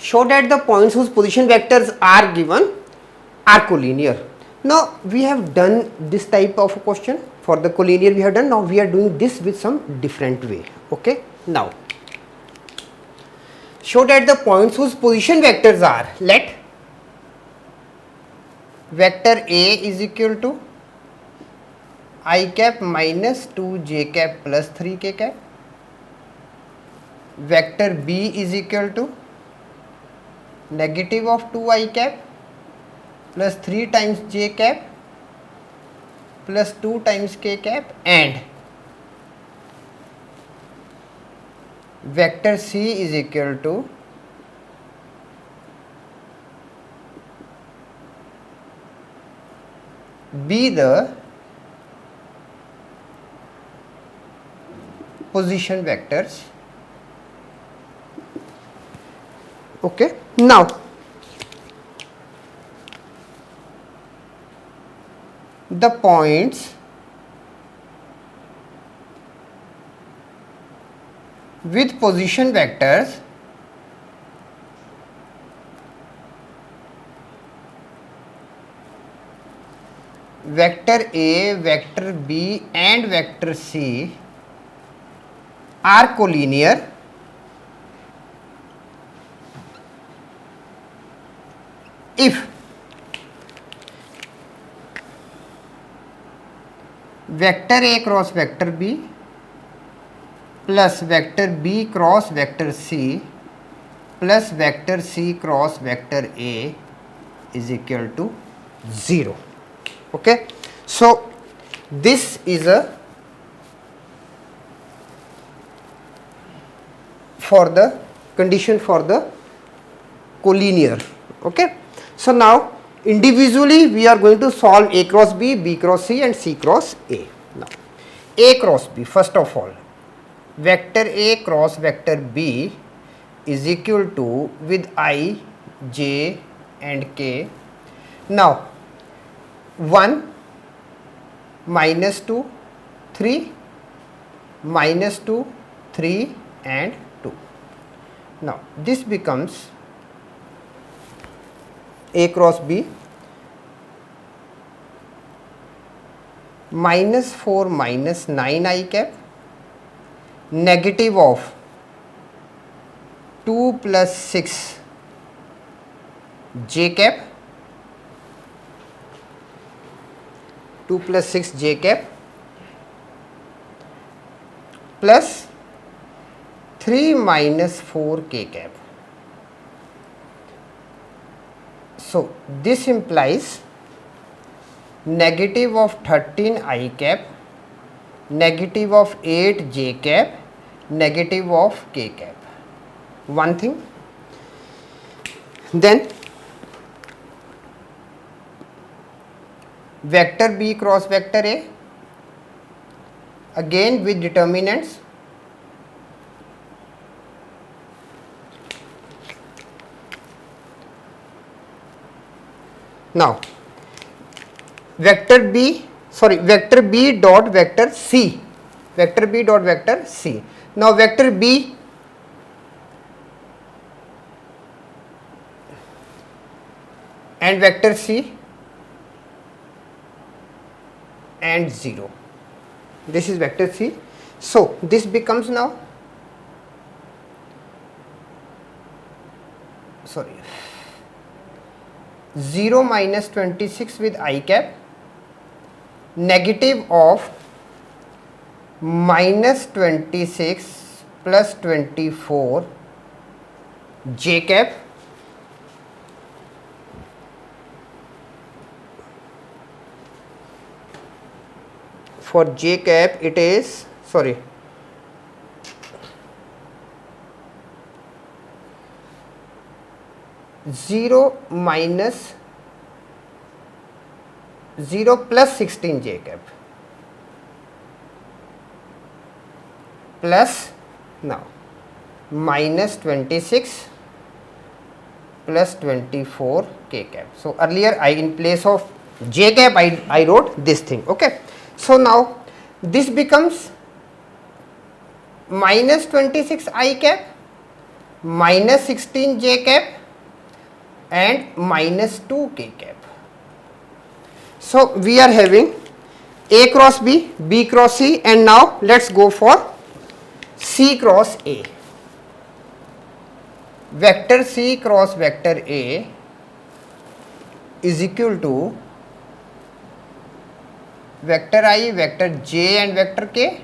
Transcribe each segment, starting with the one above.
show that the points whose position vectors are given are collinear. Now we have done this type of question for the collinear we have done. Now we are doing this with some different way. Okay. Now show that the points whose position vectors are, let vector A is equal to I cap minus 2 j cap plus 3 k cap, vector B is equal to negative of 2 I cap plus 3 times j cap plus 2 times k cap, and vector C is equal to be the position vectors. Okay. Now the points with position vectors vector A, vector B and vector C are collinear if vector A cross vector B plus vector B cross vector C plus vector C cross vector A is equal to 0. Okay. So this is a for the condition for the collinear. Okay. So now individually we are going to solve A cross B, B cross C and C cross A. Now A cross B, first of all, vector A cross vector B is equal to with I, J and K. Now 1 minus 2, 3 minus 2, 3 and 2. Now this becomes A cross B minus 4 minus 9 I cap negative of 2 plus 6 j cap 2 plus 6 j cap plus 3 minus 4 k cap. So this implies negative of 13 I cap, negative of 8 j cap, negative of k cap. One thing. Then vector B cross vector A, again with determinants. Now vector B dot vector C, vector B dot vector C. Now vector B and vector C and 0. This is vector C. So this becomes now, sorry, 0 minus 26 with I cap, negative of minus 26 plus 24 j cap, for j cap it is, sorry, zero minus 0 plus 16 j cap plus now minus 26 plus 24 k cap. So earlier I, in place of j cap I wrote this thing. Okay. So now this becomes minus 26 I cap minus 16 j cap and minus 2 k cap. So we are having A cross B, B cross C, and now let's go for C cross A. Vector C cross vector A is equal to vector I, vector J and vector K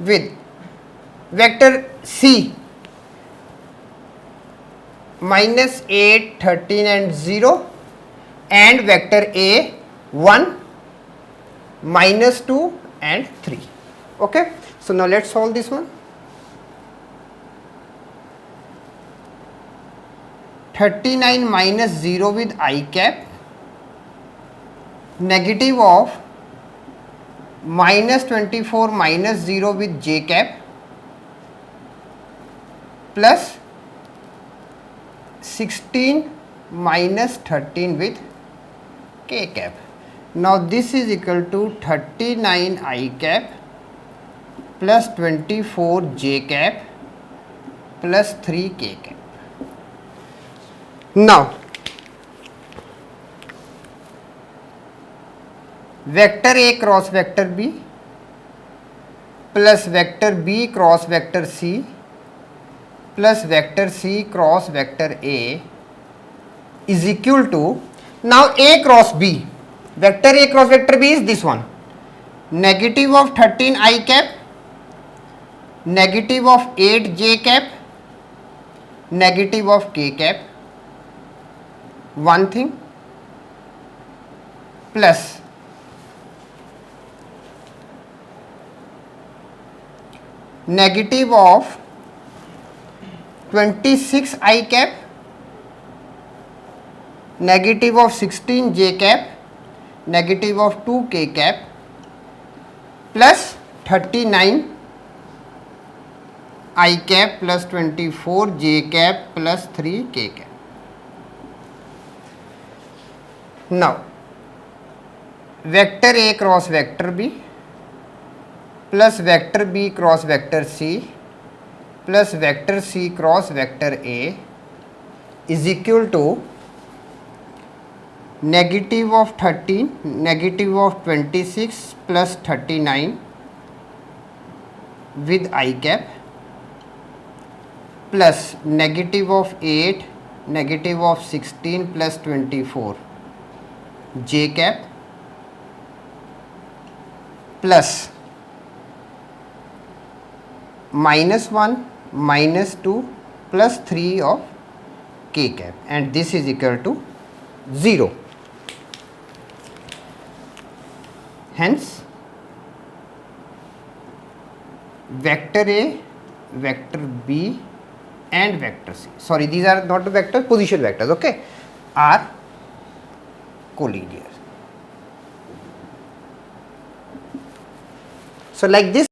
with vector C minus 8, 13 and 0 and vector A 1, minus 2 and 3. Okay. So now let's solve this one. 39 minus 0 with I cap, negative of minus 24 minus 0 with j cap, plus 16 minus 13 with k cap. Now this is equal to 39 I cap plus 24 j cap plus 3 k cap. Now vector A cross vector B plus vector B cross vector C plus vector C cross vector A is equal to, now A cross B, vector A cross vector B is this one, negative of 13 I cap, negative of 8 j cap, negative of k cap, one thing, plus negative of 26 I cap, negative of 16 j cap, negative of 2 k cap, plus 39 I cap plus 24 j cap plus 3 k cap. Now vector A cross vector B plus vector B cross vector C plus vector C cross vector A is equal to negative of 13, negative of 26 plus 39 with I cap plus negative of 8, negative of 16 plus 24 j cap plus minus 1, minus 2 plus 3 of k cap, and this is equal to 0. Hence vector A, vector B and vector C, sorry these are not the vectors, position vectors, okay, are collinear. So like this